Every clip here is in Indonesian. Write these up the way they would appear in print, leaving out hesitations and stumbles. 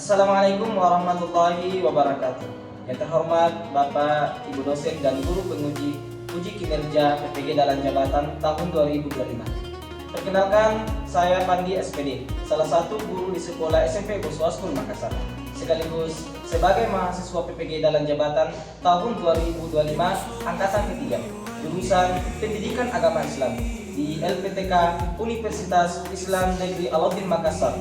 Assalamualaikum warahmatullahi wabarakatuh. Yang terhormat Bapak, Ibu dosen dan guru penguji uji kinerja PPG Dalam Jabatan tahun 2025. Perkenalkan, saya Pandi SPD, salah satu guru di sekolah SMP Boswaskul Makassar, sekaligus sebagai mahasiswa PPG Dalam Jabatan tahun 2025 angkatan ketiga, jurusan Pendidikan Agama Islam di LPTK Universitas Islam Negeri Alauddin Makassar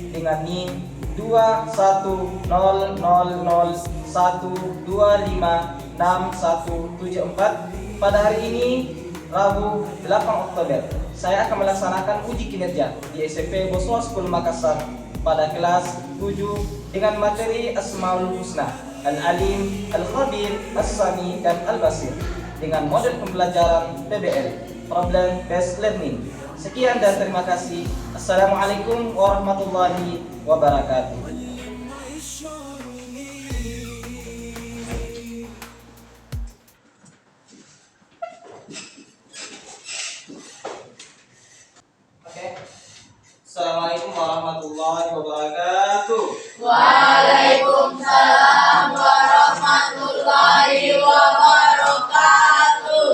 dengan NIM 21001256174. Pada hari ini, Rabu 8 Oktober, saya akan melaksanakan uji kinerja di SMP Boswaskul Makassar pada kelas 7 dengan materi Asmaul Husna, Al-Alim, Al-Khabir, As-Sami, dan Al-Basir dengan model pembelajaran PBL, Problem Based Learning. Sekian dan terima kasih. Assalamualaikum warahmatullahi wabarakatuh. Assalamualaikum warahmatullahi wabarakatuh. Waalaikumsalam warahmatullahi wabarakatuh.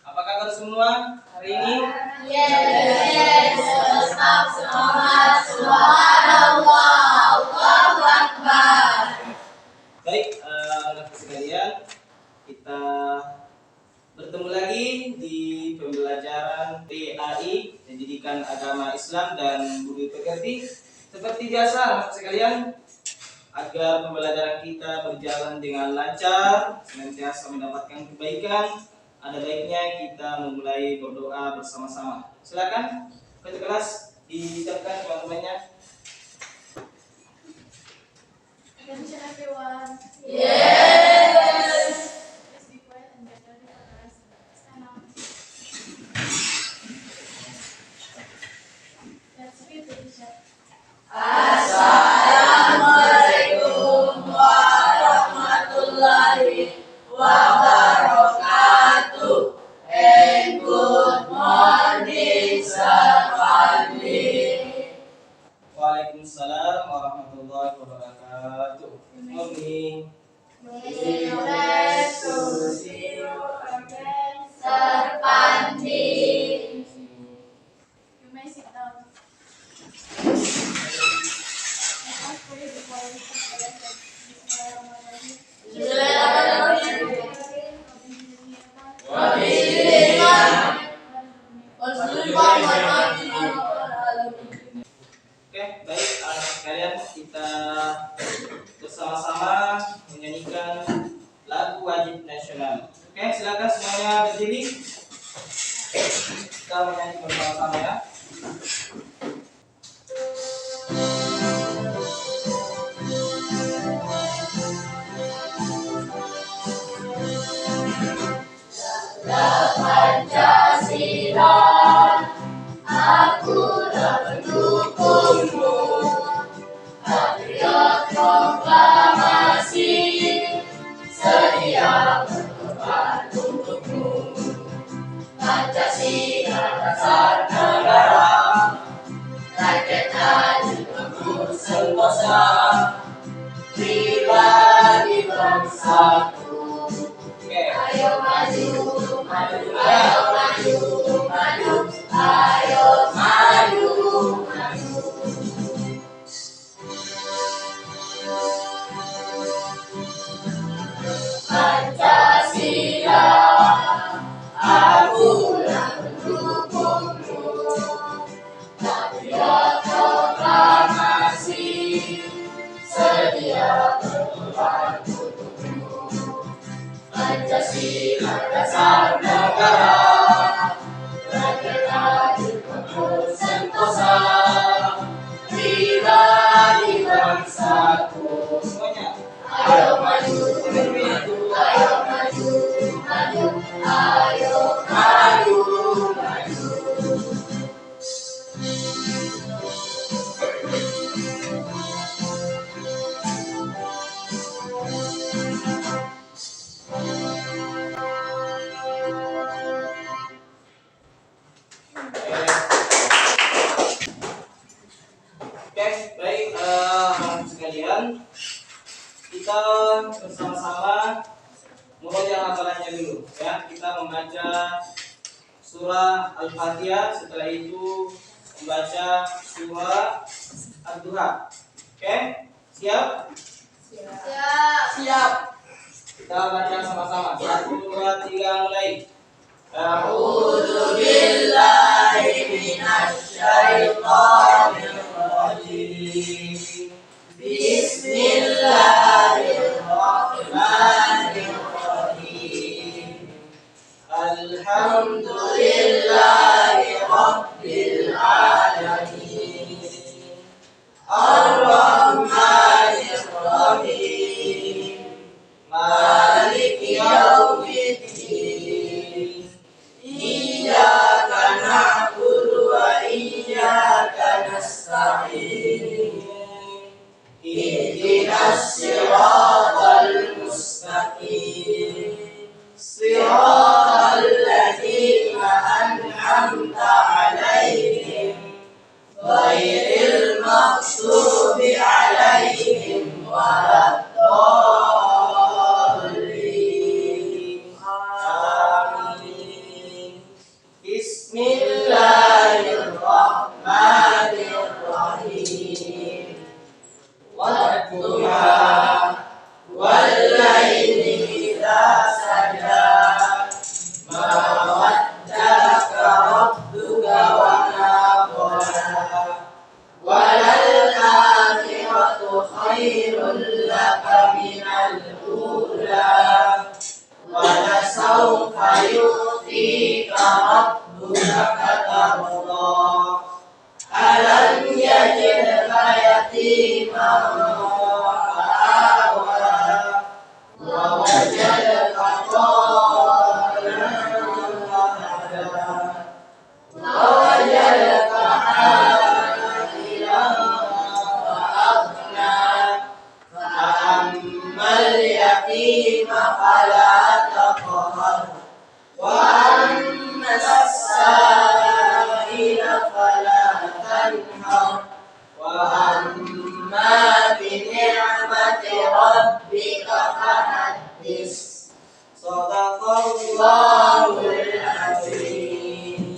Apa kabar semua hari ini? Yes, tetap semangat. Subhanallah, Allahu Akbar. Baik, anak sekalian, kita bertemu lagi di pembelajaran PAI, Pendidikan Agama Islam dan Budi Pekerti. Seperti biasa, anak sekalian, agar pembelajaran kita berjalan dengan lancar, senantiasa mendapatkan kebaikan, ada baiknya kita memulai berdoa bersama-sama. Silakan ketua kelas disiapkan teman-temannya. Attention everyone. Yes. Please be quiet and get ready for the lesson. Stand up. Let's read the teacher. Assalamualaikum warahmatullahi wabarakatuh. And good morning, Sir Fadli. Waalaikumsalam warahmatullahi wabarakatuh. Good morning. We bless to see you Again, Sir Fadli. you may sit down. I ask for you before we start the lesson. Oke, baik anak sekalian, kita bersama-sama menyanyikan lagu wajib nasional. Oke, silakan semuanya berdiri. Kita menyanyi bersama-sama ya. Pancasila, aku mendukungmu. Patriot proklamasi, sedia berkorban untukmu. Pancasila dasar negara, rakyatnya juga sentosa. Pribadi bangsaku, ayo maju, maju, ayo maju, maju, ayo maju, maju. Pancasila, akulah pendukungmu. Patriot proklamasi, sedia berkorban untukmu. Pancasila dasar negara, rakyatnya juga sentosa. Pribadi bangsaku, Semuanya. ayo maju, maju, ayo maju, maju, ayo maju, maju. murojaah hafalannya dulu ya. Kita membaca surah Al-Fatihah, setelah itu membaca surah Ad-Duha. Oke? Siap? Siap. Kita baca sama-sama. 1, 2, 3 mulai. A'udzu billahi minasy syaithanir rajim. Bismillahirrahmanirrahim. Alhamdulillahi rabbil alamin. Ar-Rahmanir Rahim. Maliki yaumiddin. Iyyaka na'budu wa iyyaka nasta'in. Ihdinas siratal mustaqim. Siratal ladzina an'amta 'alaihim ghairil maghdubi 'alaihim waladdallin. Amin. Bismillahirrahmanirrahim. Wadduha wallaili idza saja. Ma wadda'aka rabbuka wa ma qala. Walal akhiratu khairul laka minal ula. Wa lasawfa yu'tika rabbuka fatarda. Alam yajidka yatiman fa'awa. Wa wajadaka dhallan fahada. Wa wajadaka 'ailan fa'aghna. Fa'ammal yatima fala taqhar. Wa ammas sa'ila fala tanhar. Wa amma bi ni'mati rabbika fahaddis. Shadaqallahul azim.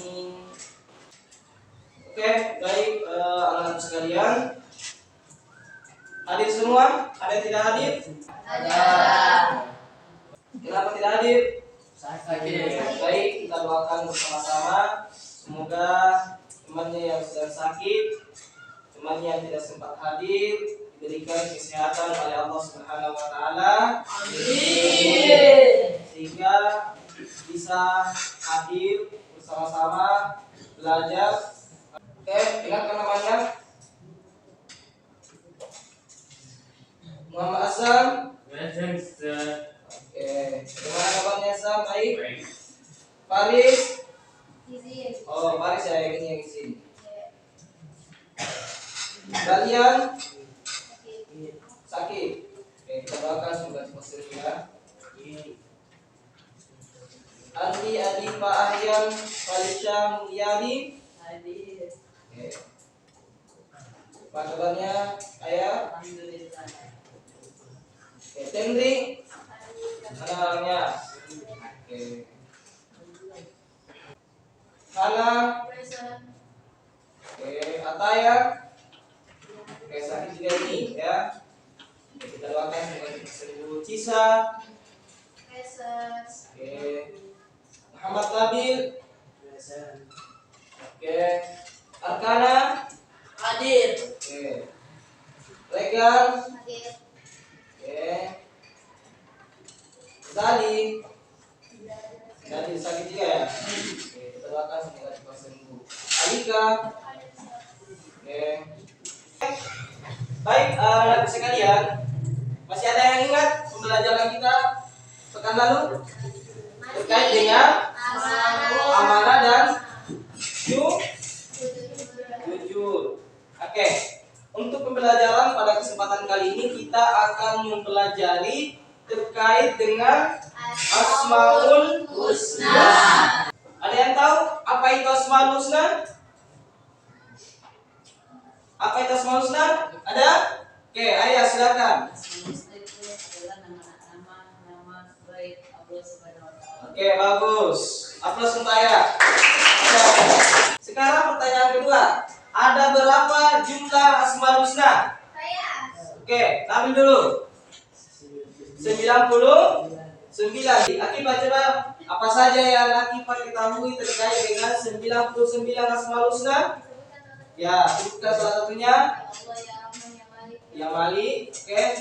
Oke, baik anak-anak sekalian. Hadir semua? Ada yang tidak hadir? Ada. Kenapa tidak hadir? Sakit. Baik, kita doakan bersama-sama. Semoga temannya yang sedang sakit, temannya yang tidak sempat hadir, diberikan kesehatan oleh Allah Subhanahu wa taala. Amin. Sehingga bisa hadir bersama-sama belajar. Oke, ingatkan namanya. Muhammad Azam. Oke, bagaimana kabarnya Azam? Baik. Faris. Oh, Faris ya yang ini yang di sini. Kalian sakit. Oke, kita doakan semoga cepat sembuh ya. Andi Adifa Ahyan Falisha Mulyadi. Oke. Apa kabarnya Ayah? Oke, Tendri. Mana orangnya? Oke. Hana. Oke, Ataya. Oke, sakit juga ini ya. Oke, kita doakan semoga cepat sembuh. Cisa. Oke. Muhammad Nabil. Oke. Arkana. Hadir. Oke. Regan. Oke. Zali. Zali sakit juga ya. Oke, kita doakan semoga cepat sembuh. Alika. Oke. Baik, anak sekalian, masih ada yang ingat pembelajaran kita pekan lalu terkait dengan amanah dan jujur. Oke, untuk pembelajaran pada kesempatan kali ini kita akan mempelajari terkait dengan Asmaul Husna. Ada yang tahu apa itu Asmaul Husna? Apa itu Asmaul Husna? Ada? Oke, Ayah silakan. Asmaul Husna itu adalah nama-nama baik Allah Subhanahu wa taala. Oke, bagus. Aplaus untuk Ayah. Oke. Sekarang pertanyaan kedua. Ada berapa jumlah Asmaul Husna? Saya. Oke, ambil dulu. 99. Aki baca apa saja yang Aki ketahui terkait dengan 99 Asmaul Husna? Ya, sebutkan salah satunya. Allah ya Rahman ya Malik. Ya Malik. Oke. Ya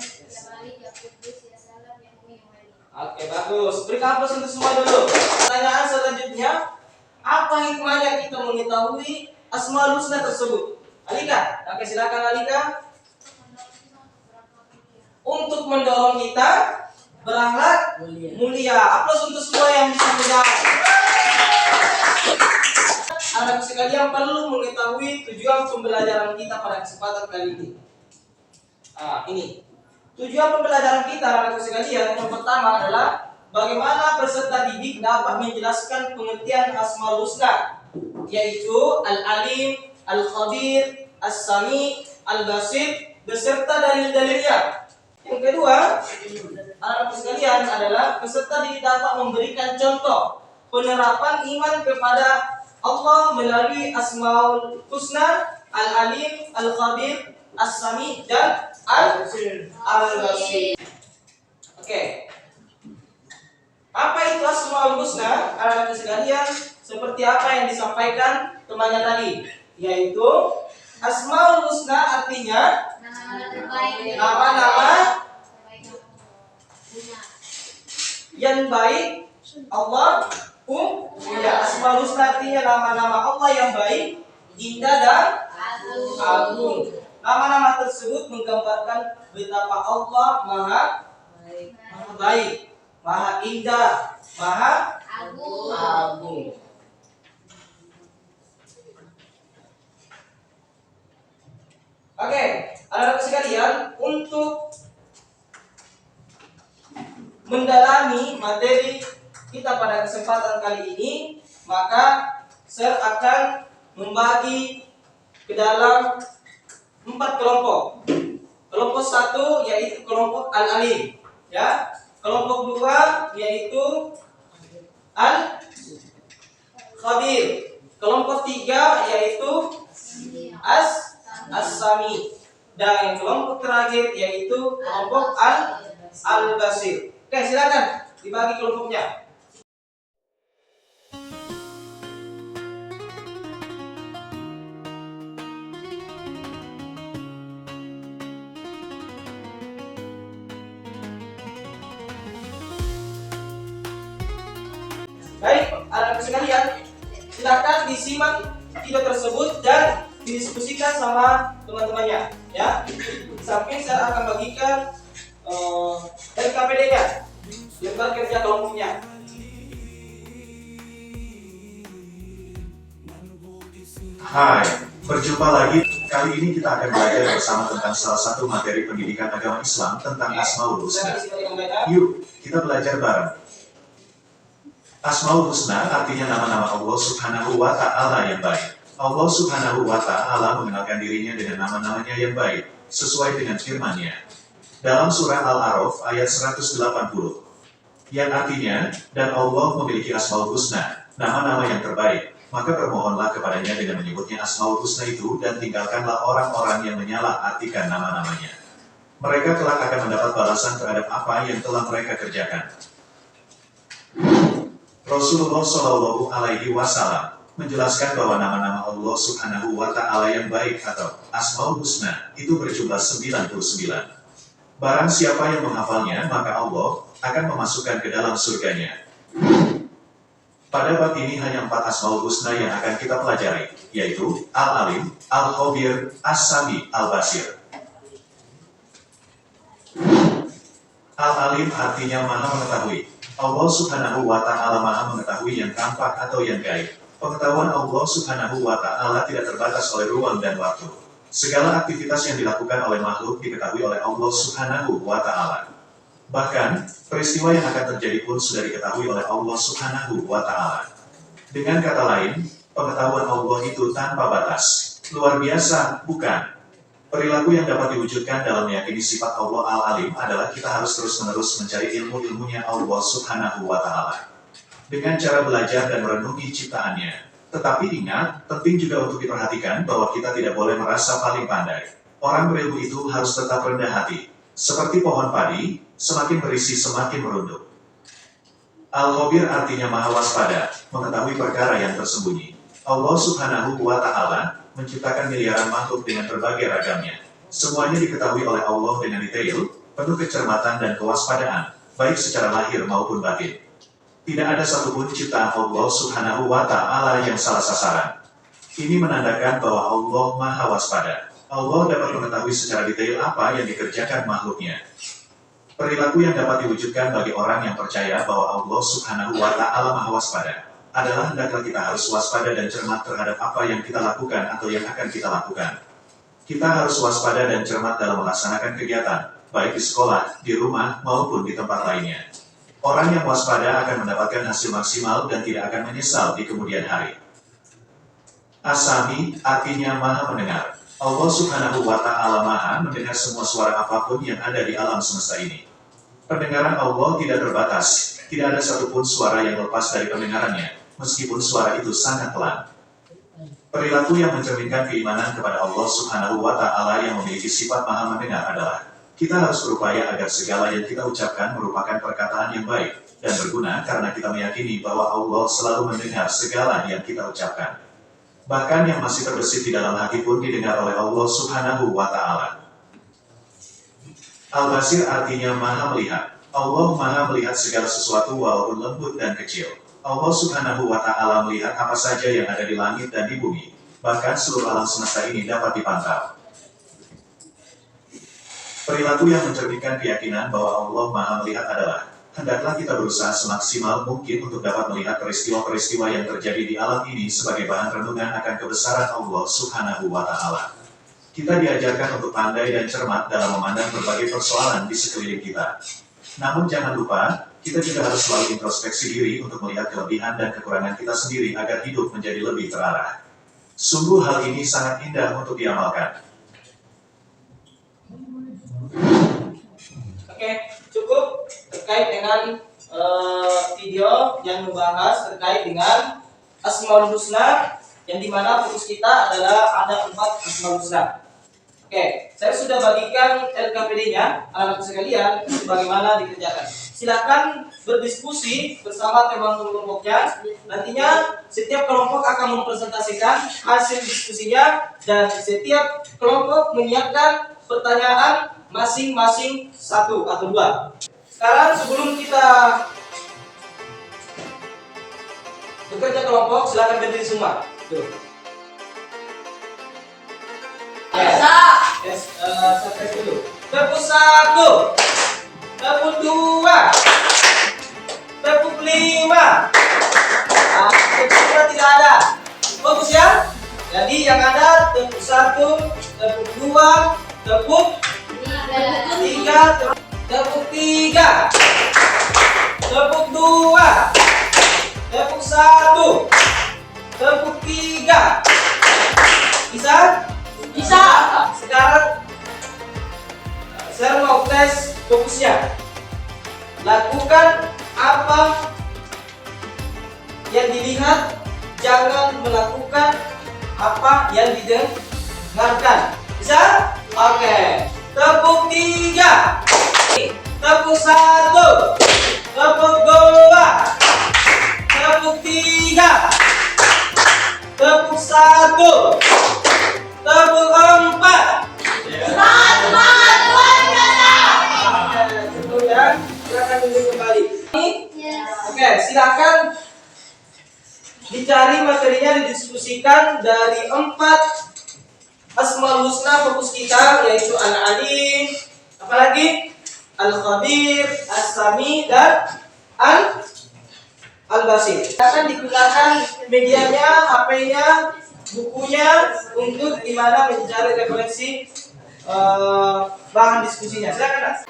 Malik ya Kudus ya Salam ya Mu'min ya Wali. Oke, bagus. Berikan aplaus untuk semua dulu. Pertanyaan selanjutnya, apa hikmahnya kita mengetahui Asmaul Husna tersebut? Alika, oke silakan Alika. Untuk mendorong kita berakhlak mulia. Aplaus untuk semua yang bisa menjawab. Anak sekalian perlu mengetahui tujuan pembelajaran kita pada kesempatan kali ini. Ini tujuan pembelajaran kita anak sekalian yang pertama adalah bagaimana peserta didik dapat menjelaskan pengertian Asmaul Husna, yaitu Al-Alim, Al-Khabir, As-Sami, Al-Basir beserta dalil-dalilnya. Yang kedua, anak sekalian adalah peserta didik dapat memberikan contoh penerapan iman kepada Allah melalui Asmaul Husna, Al-Alim, Al-Khabir, As-Sami dan Al-Basir. Oke. Apa itu Asmaul Husna? Anak sekalian, seperti apa yang disampaikan temannya tadi, yaitu Asmaul Husna artinya Nama-nama terbaik. nama-nama Punya. yang baik Allah. Ya, Asmaul Husna artinya nama-nama Allah yang baik, indah dan agung. Nama-nama tersebut menggambarkan betapa Allah maha baik, maha indah, maha agung. Oke, anak-anak sekalian, untuk mendalami materi kita pada kesempatan kali ini, maka saya akan membagi ke dalam 4 kelompok. Kelompok 1 yaitu kelompok Al-Alim, ya. Kelompok 2 yaitu Al-Khabir. Kelompok 3 yaitu As-Sami. Dan yang kelompok terakhir yaitu kelompok Al-Basir. Oke, silakan dibagi kelompoknya. Baik, anak-anak sekalian, silakan disimak video tersebut dan didiskusikan sama teman-temannya, ya. Di samping saya akan bagikan LKPD-nya, lembar kerja kelompoknya. Hai, berjumpa lagi. Kali ini kita akan belajar bersama tentang salah satu materi pendidikan agama Islam tentang Asmaul Husna. Yuk, kita belajar bareng. Asmaul Husna artinya nama-nama Allah Subhanahu wa Ta'ala yang baik. Allah Subhanahu wa Ta'ala mengenalkan dirinya dengan nama-namanya yang baik, sesuai dengan firman-Nya dalam surah Al-A'raf ayat 180, yang artinya, dan Allah memiliki Asmaul Husna, nama-nama yang terbaik, maka bermohonlah kepadanya dengan menyebutnya Asmaul Husna itu dan tinggalkanlah orang-orang yang menyalah-artikan nama-namanya. Mereka kelak akan mendapat balasan terhadap apa yang telah mereka kerjakan. Rasulullah Shallallahu Alaihi Wasallam menjelaskan bahwa nama-nama Allah Subhanahu wa Ta'ala yang baik atau Asmaul Husna itu berjumlah 99. Barang siapa yang menghafalnya, maka Allah akan memasukkan ke dalam surganya. Pada bab ini hanya 4 Asmaul Husna yang akan kita pelajari, yaitu Al-Alim, Al-Khabir, As-Sami, Al-Basir. Al-Alim artinya maha mengetahui. Allah Subhanahu wa Ta'ala maha mengetahui yang tampak atau yang gaib. Pengetahuan Allah Subhanahu wa Ta'ala tidak terbatas oleh ruang dan waktu. Segala aktivitas yang dilakukan oleh makhluk diketahui oleh Allah Subhanahu wa Ta'ala. Bahkan, peristiwa yang akan terjadi pun sudah diketahui oleh Allah Subhanahu wa Ta'ala. Dengan kata lain, pengetahuan Allah itu tanpa batas. Luar biasa, bukan? Perilaku yang dapat diwujudkan dalam meyakini sifat Allah Al-Alim adalah kita harus terus-menerus mencari ilmu-ilmunya Allah Subhanahu wa Ta'ala dengan cara belajar dan merenungi ciptaannya. Tetapi ingat, penting juga untuk diperhatikan bahwa kita tidak boleh merasa paling pandai. Orang berilmu itu harus tetap rendah hati. Seperti pohon padi, semakin berisi semakin merunduk. Al-Khabir artinya maha waspada, mengetahui perkara yang tersembunyi. Allah Subhanahu wa Ta'ala menciptakan miliaran makhluk dengan berbagai ragamnya. Semuanya diketahui oleh Allah dengan detail, penuh kecermatan dan kewaspadaan, baik secara lahir maupun batin. Tidak ada satupun ciptaan Allah Subhanahu wa Ta'ala yang salah sasaran. Ini menandakan bahwa Allah maha waspada. Allah dapat mengetahui secara detail apa yang dikerjakan makhluknya. Perilaku yang dapat diwujudkan bagi orang yang percaya bahwa Allah Subhanahu wa Ta'ala maha waspada adalah hendaklah kita harus waspada dan cermat terhadap apa yang kita lakukan atau yang akan kita lakukan. Kita harus waspada dan cermat dalam melaksanakan kegiatan, baik di sekolah, di rumah, maupun di tempat lainnya. Orang yang waspada akan mendapatkan hasil maksimal dan tidak akan menyesal di kemudian hari. As-Sami artinya maha mendengar. Allah Subhanahu wa Ta'ala maha mendengar semua suara apapun yang ada di alam semesta ini. Pendengaran Allah tidak terbatas, tidak ada satupun suara yang lepas dari pendengarannya, meskipun suara itu sangat pelan. Perilaku yang mencerminkan keimanan kepada Allah Subhanahu wa Ta'ala yang memiliki sifat maha mendengar adalah kita harus berupaya agar segala yang kita ucapkan merupakan perkataan yang baik dan berguna karena kita meyakini bahwa Allah selalu mendengar segala yang kita ucapkan. Bahkan yang masih terbesit di dalam hati pun didengar oleh Allah Subhanahu wa Ta'ala. Al-Basir artinya maha melihat. Allah maha melihat segala sesuatu walaupun lembut dan kecil. Allah Subhanahu wa Ta'ala melihat apa saja yang ada di langit dan di bumi. Bahkan seluruh alam semesta ini dapat dipantau. Perilaku yang mencerminkan keyakinan bahwa Allah maha melihat adalah hendaklah kita berusaha semaksimal mungkin untuk dapat melihat peristiwa-peristiwa yang terjadi di alam ini sebagai bahan renungan akan kebesaran Allah Subhanahu wa Ta'ala. Kita diajarkan untuk pandai dan cermat dalam memandang berbagai persoalan di sekeliling kita. Namun jangan lupa, kita juga harus selalu introspeksi diri untuk melihat kelebihan dan kekurangan kita sendiri agar hidup menjadi lebih terarah. Sungguh hal ini sangat indah untuk diamalkan. Oke, cukup terkait dengan video yang membahas terkait dengan Asmaul Husna, yang dimana fokus kita adalah ada 4 Asmaul Husna. Oke, saya sudah bagikan LKPD-nya, anak-anak sekalian, bagaimana dikerjakan. Silakan berdiskusi bersama teman-teman kelompoknya. Nantinya setiap kelompok akan mempresentasikan hasil diskusinya dan setiap kelompok menyiapkan pertanyaan masing-masing 1 atau 2. Sekarang sebelum kita bekerja kelompok, silakan berdiri semua. Tuh. Yes, sampai dulu. Tepuk 1, tepuk 2, tepuk 5. Tepuk tidak ada. Fokus ya. Jadi yang ada tepuk 1, tepuk 2, tepuk 3, tepuk 3, tepuk 2, tepuk 1, tepuk 3. Bisa? Bisa. Sekarang saya mau tes fokusnya. Lakukan apa yang dilihat, jangan melakukan apa yang didengarkan. Bisa? Oke. Tepuk 3, tepuk 1, tepuk 2, tepuk 3, tepuk 1, tepuk 4. Cukup ya. Silakan duduk kembali. Oke, silakan dicari materinya, didiskusikan dari 4 Asmaul Husna fokus kita, yaitu Al-Alim, apalagi Al-Khabir, As-Sami, dan Al-Basir. Akan digunakan medianya, HP-nya, bukunya untuk dimana mencari referensi bahan diskusinya. Silakan.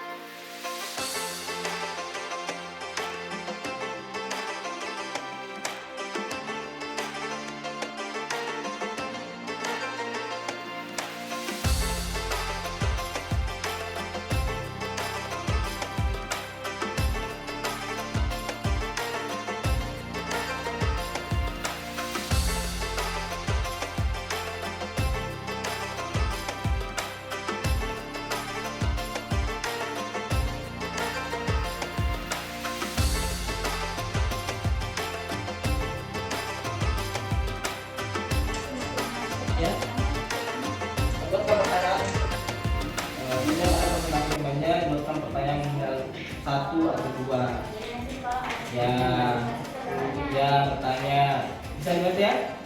satu atau dua. Ya, ya bertanya. Bisa lihat ya?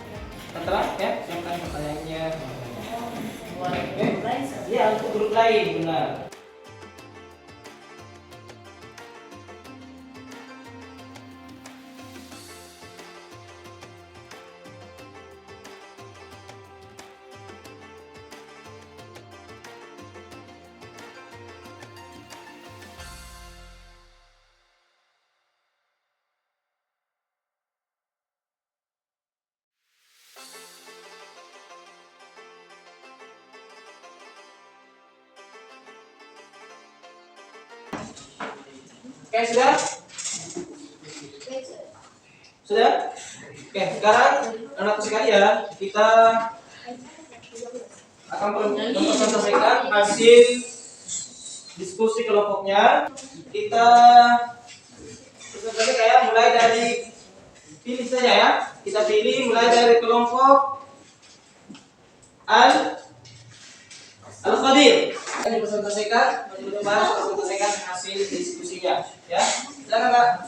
Terang ya? Siapa yang pertanyaannya? Iya, untuk grup lain benar. Oke, sudah? Sudah? Oke, sekarang anak sekalian, kita akan mempresentasikan hasil diskusi kelompoknya. Kita presentasi kayak mulai dari pilih saja ya. Kita pilih mulai dari kelompok Al-Qadir. Akan dipresentasikan, presentasikan hasil diskusinya, ya. Silakan Kak.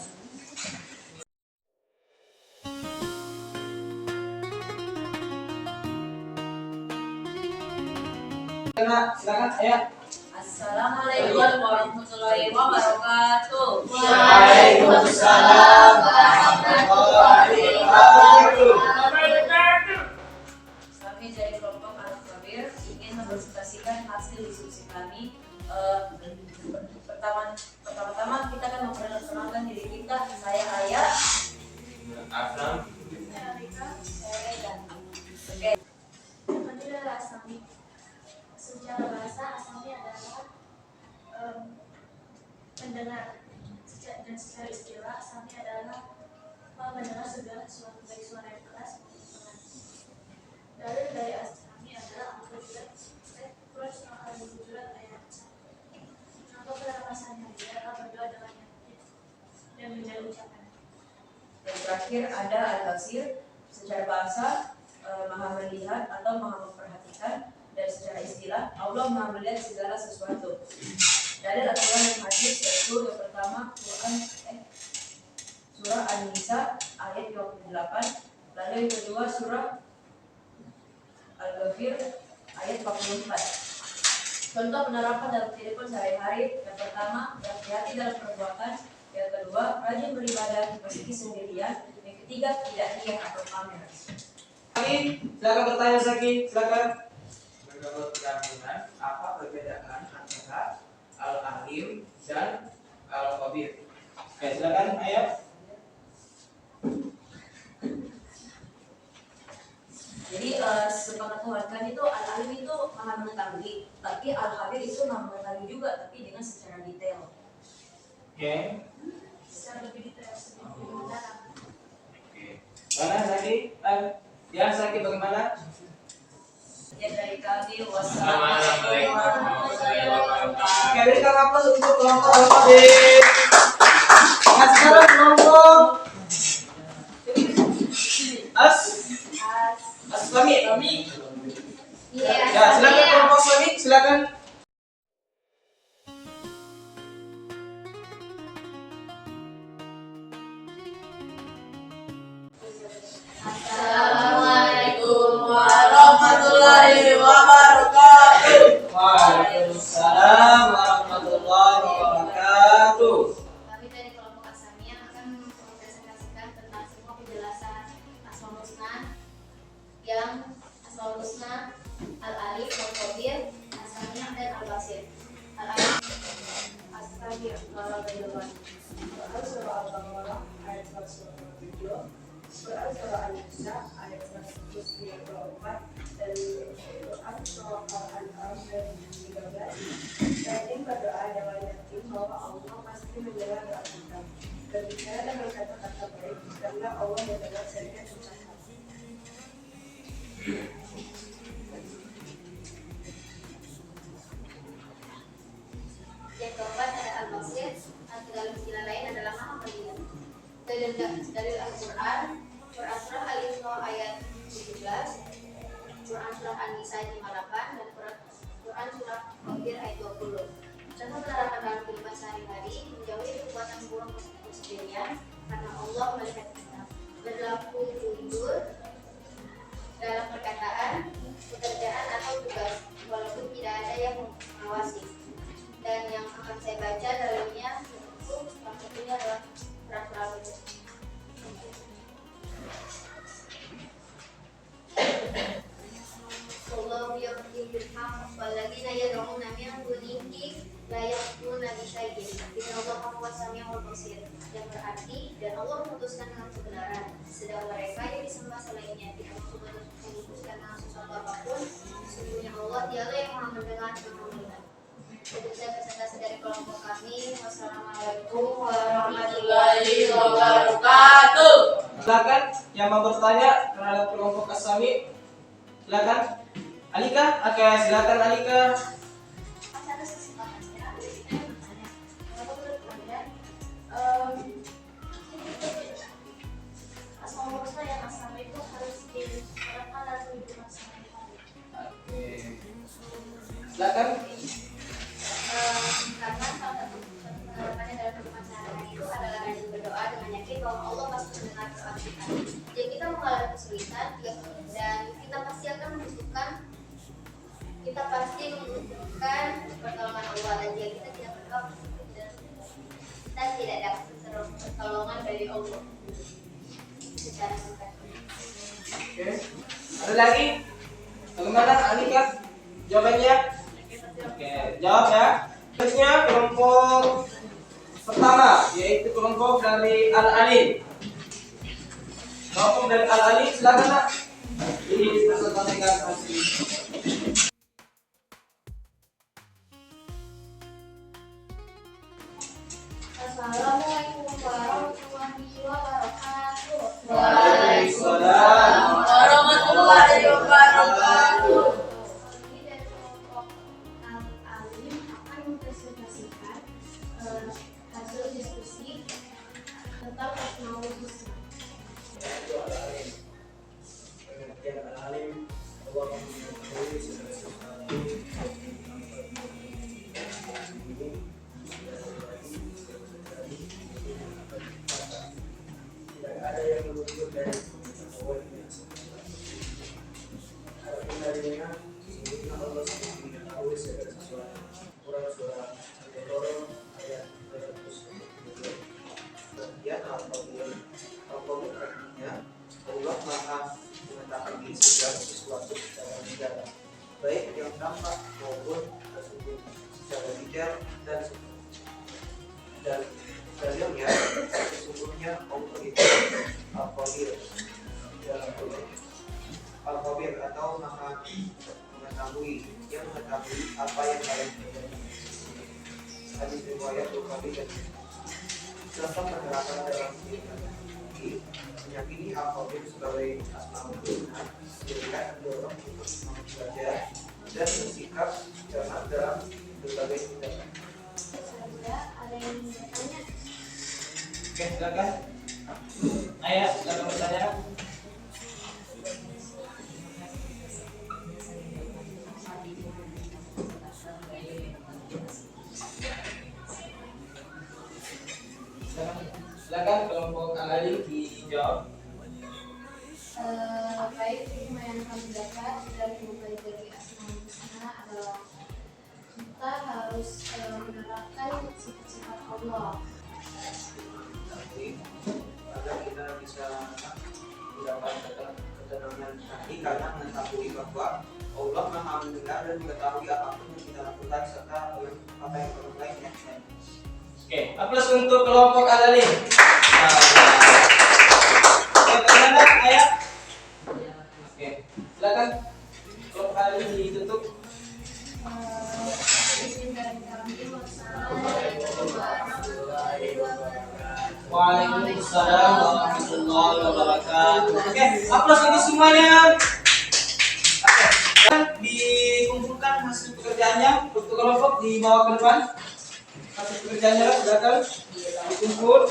Silakan, ya. Assalamualaikum warahmatullahi wabarakatuh. Waalaikumsalam warahmatullahi wabarakatuh. Kami dari kelompok Al-Kabir ingin mempresentasikan hasil diskusi kami. Pertama-tama kita akan memperkenalkan diri kita. Saya Aya. Asam. Saya Rika. Saya Regan. Oke. Itu adalah asami. Secara bahasa asami adalah mendengar. Dan secara istilah asami adalah mendengar segala sesuatu baik suara yang keras maupun pelan. Dalil dari asami adalah Al-Hujurat ayat 1. Contoh pernapasannya adalah berdoa dengan yakin dan menjaga ucapan. Yang terakhir ada Al-Basir. Secara bahasa maha melihat atau maha memperhatikan, dan secara istilah Allah maha melihat segala sesuatu. Dalil Al-Quran yang hadis yaitu yang pertama surah An-Nisa ayat 28, lalu yang kedua surah Al-Ghafir ayat 44. Contoh penerapan dalam kehidupan sehari-hari: yang pertama, berhati-hati dalam perbuatan; yang kedua, rajin beribadah meski sendirian; yang ketiga, tidak riya atau pamer. Silakan bertanya Zaki, silakan. Menurut kandungan, apa perbedaan antara Al-Alim dan Al-Khabir? Oke, silakan Ayah. Jadi sepengetahuan kami itu Al-Alim itu maha mengetahui, tapi Al-Khabir itu maha mengetahui juga, tapi dengan secara detail. Oke. Secara lebih detail, lebih mendalam. Mana Zaki? Ya Zaki bagaimana? Ya dari kami, wassalamualaikum warahmatullahi wabarakatuh. Oke, berikan aplaus untuk kelompok Al-Qadir. Nah, sekarang kelompok Aslami. Ya, silakan kelompok Aslami, silakan. Assalamualaikum warahmatullahi wabarakatuh. Waalaikumsalam warahmatullahi wabarakatuh. Kami dari kelompok Asami akan mempresentasikan tentang semua penjelasan Asmaul Husna, yang Asmaul Husna, Al-Alif, Al-Khabir, Asami dan Al-Basir. Al-Alif, Asami, Al-Baydawan. Surah Al-Baqarah ayat 127, surah Al-Nisa ayat 194, dan Quran surah Al-An'am ayat 13. Rajin berdoa dengan yakin bahwa Allah pasti mendengar doa kita. Berbicara dengan kata-kata baik, karena Allah mendengar setiap ucapan. Yang keempat ada Al-Basir, atau dalam istilah lain adalah maha melihat. Dari Al-Quran, Quran surah Al-Isra ayat 17, Quran surah An-Nisa ayat 58, dan Quran surah Al-Khabir ayat 20. Contoh menerapkan dalam kehidupan sehari-hari, menjauhi perbuatan buruk sekalian, karena Allah melihat kita. Berlaku jujur dalam perkataan, pekerjaan atau tugas, walaupun tidak ada yang mengawasi. Dan yang akan saya baca dalamnya itu salah satunya adalah peraturan itu. Wallahu yaqdir bil haqq walladzina yad'una min dunihi la yaqdiruna bi syai'in. Innallaha huwas samiul basir. Yang berarti dan Allah memutuskan dengan kebenaran, sedang mereka yang disembah selainnya tidak memutuskan dengan sesuatu apapun. Sesungguhnya Allah dialah yang Maha mendengar dan Maha melihat. Itu saya presentasi dari kelompok kami. Wassalamualaikum warahmatullahi wabarakatuh. Silakan yang mau bertanya terhadap kelompok As-Sami. Silakan. Alika, oke, silakan Alika. Masih ada kesempatan ya? Bertanya. Kalau menurut kalian, asal usul yang asal itu harus diterapkan dalam kehidupan sehari-hari. Oke. Silakan. Karena salah satu penerapannya dalam kehidupan sehari-hari itu adalah rajin berdoa dengan yakin bahwa Allah pasti mendengar doa kita. Jika kita mengalami kesulitan dan kita pasti membutuhkan pertolongan Allah, dan jika kita tidak berdoa kita tidak dapat pertolongan dari Allah secara singkat. Oke. Ada lagi? Bagaimana Alika? Jawabannya? Oke, jawab ya. Selanjutnya kelompok pertama, yaitu kelompok dari Al-Alim. Kelompok dari Al-Alim, silakan Nak. Dipresentasikan hasil. Assalamualaikum warahmatullahi wabarakatuh. Waalaikumsalam warahmatullahi wabarakatuh. Ini dari kelompok Al-Alim akan mempresentasikan hasil diskusi tentang Asmaul Husna. Pengertian Al-Alim, Allah mengetahui segala sesuatu. Tidak ada yang menunjuk dari pengetahuannya. Adapun darinya, sesungguhnya Allah sudah mengetahui segala sesuatu. Surah Al-Baqarah ayat 320. Kemudian apabila artinya Allah Maha mengetahui segala sesuatu secara mendalam, baik yang tampak maupun tersembunyi, secara detail dan dalilnya sesungguhnya Allah itu Al-Khabir dalam Al-Khabir atau Maha mengetahui, yang mengetahui apa yang kalian kerjakan. Hadis riwayat Bukhari dan contoh penerapan dalam kehidupan ini meyakini Al-Khabir sebagai Asmaul Husna diberikan dorong untuk belajar dan bersikap cermat dalam berbagai tindakan. Ada yang bertanya? Oke, silakan. Ayah, silakan bertanya. Silakan kelompok Al-Alim dijawab. Baik, ilmu yang kami dapat dari mempelajari Asmaul Husna adalah kita harus menerapkan sifat-sifat Allah. Tapi agar kita bisa mendapatkan ketenangan hati karena mengetahui bahwa Allah Maha mendengar dan mengetahui apapun yang kita lakukan serta apa yang orang lain lakukan. Oke, aplaus untuk kelompok Al-Alim. Bagaimana ayah? Oke, silakan kelompok Al-Alim ditutup. Izin dari kami, wassalamualaikum warahmatullahi wabarakatuh. Waalaikumsalam warahmatullahi wabarakatuh. Oke, aplaus untuk semuanya. Oke, dan dikumpulkan hasil pekerjaannya untuk kelompok dibawa ke depan. Hasil pekerjaannya silakan dikumpul.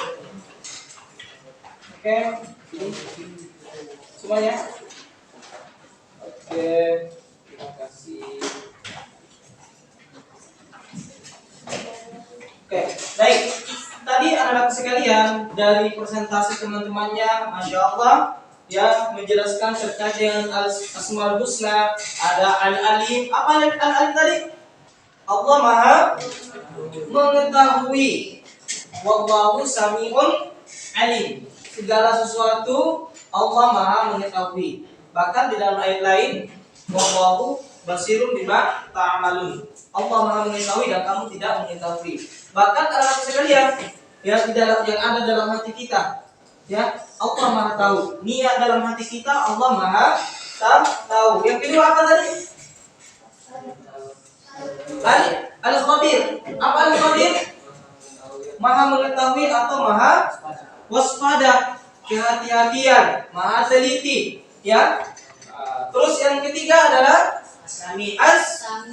Oke, ini semuanya. Oke, terima kasih. Baik, tadi anak-anak sekalian dari presentasi teman-temannya, masya Allah, ya menjelaskan terkait dengan Asmaul Husna, ada Al-Alim. Apa Al-Alim tadi? Allah Maha mengetahui. Wallahu Sami'un Alim. Segala sesuatu Allah Maha mengetahui. Bahkan di dalam ayat lain, wallahu basirun bima ta'malun. Allah Maha mengetahui dan kamu tidak mengetahui. Bahkan anak-anak sekalian, ya yang ada dalam hati kita, ya Allah Maha tahu. Niat dalam hati kita Allah Maha tahu. Yang kedua apa tadi? Al-Khabir. Apa Al-Khabir? Maha mengetahui atau Maha waspada, kehati-hatian, Maha teliti, ya. Terus yang ketiga adalah As-Sami.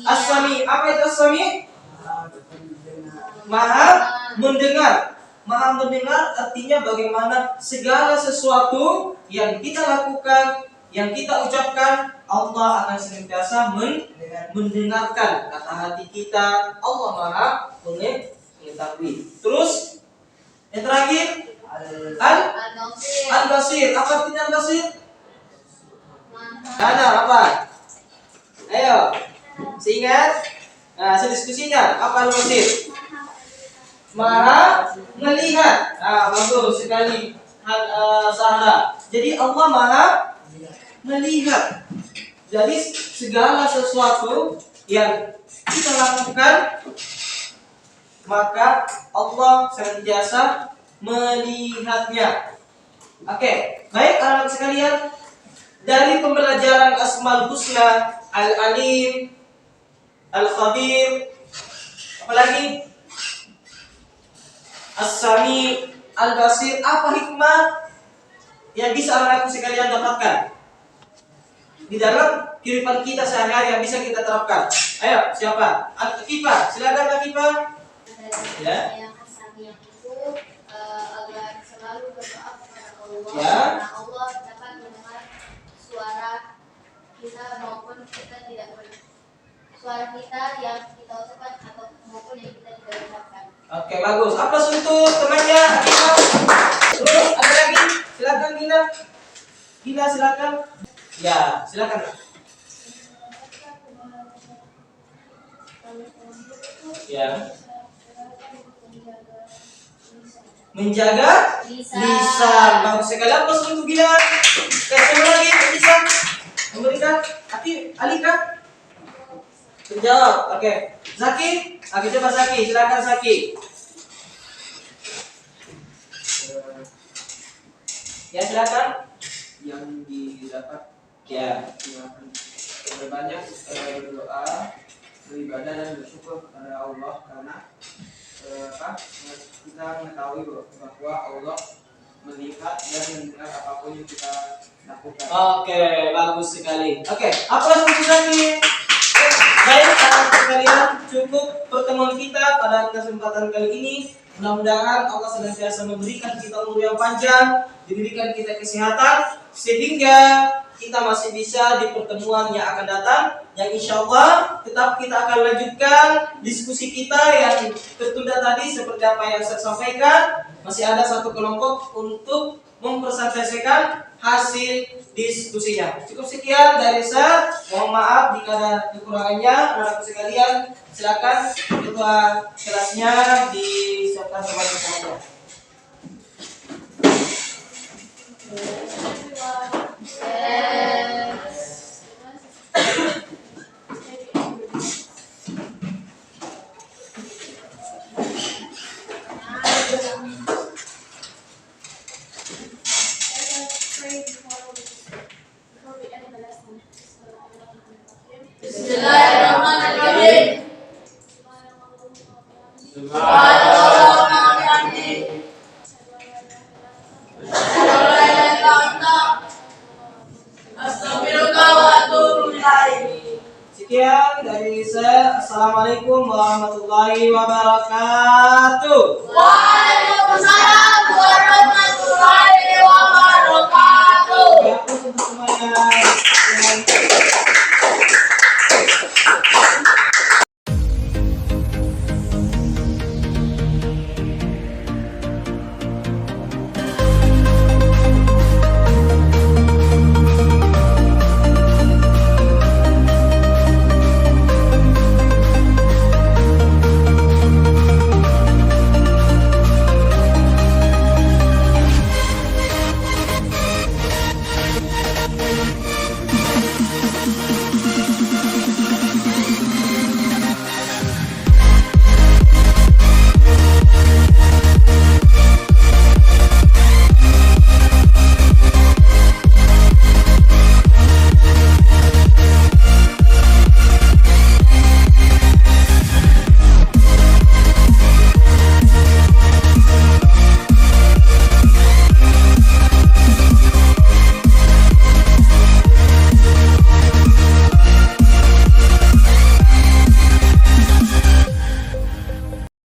As-Sami. Apa itu As-Sami? Maha mendengar. Maha mendengar artinya bagaimana segala sesuatu yang kita lakukan, yang kita ucapkan, Allah akan senantiasa mendengarkan kata hati kita. Allah Maha mengetahui. Terus yang terakhir Al-Basir. Apa artinya Al-Basir? Ada apa? Ayo, seingat. Nah, sediskusinya apa Al-Basir? Maha melihat. Nah, bagus sekali. Sahra. Jadi Allah Maha melihat. Jadi segala sesuatu yang kita lakukan, maka Allah senantiasa melihatnya. Oke, baik anak-anak sekalian, dari pembelajaran Asmaul Husna, Al-Alim, Al-Khabir, apalagi As-Sami, Al-Basir, apa hikmah yang bisa anak-anak sekalian dapatkan di dalam kehidupan kita sehari-hari yang bisa kita terapkan? Ayo, siapa? Akifah, silakan Akifah. Ya. Yang As-Sami itu agar selalu berdoa kepada Allah, Ya. karena Allah dapat mendengar suara kita maupun kita tidak suara kita yang kita ucapkan atau maupun yang kita tidak ucapkan. Oke, bagus. Aplaus untuk temannya Akifah. Terus ada lagi? Silakan Gina. Gina silakan. Ya, silakan. Ya. Menjaga lisan. Bagus sekali. Aplaus untuk Gina. Kasih lagi lisan. Memberikan Alika. Menjawab. Oke. Zaki. Oke, coba Zaki. Silakan Zaki. Ya, silakan. Yang didapat Ya. berbanyak berdoa, beribadah dan bersyukur kepada Allah karena kita mengetahui bahwa Allah melihat dan mendengar apapun yang kita lakukan. Oke, bagus sekali. Oke, apa yang bisa baik anak sekalian, cukup pertemuan kita pada kesempatan kali ini. Mudah-mudahan Allah senantiasa memberikan kita umur yang panjang, diberikan kita kesehatan, sehingga kita masih bisa di pertemuan yang akan datang, yang insya Allah tetap kita akan lanjutkan diskusi kita yang tertunda tadi. Seperti apa yang saya sampaikan, masih ada satu kelompok untuk mempresentasikan hasil diskusinya. Cukup sekian dari saya. Mohon maaf jika ada kekurangannya. Anak-anak sekalian, silakan ketua kelasnya disiapkan semuanya. Bismillahirrahmanirrahim. Sekian dari saya. Assalamualaikum warahmatullahi wabarakatuh.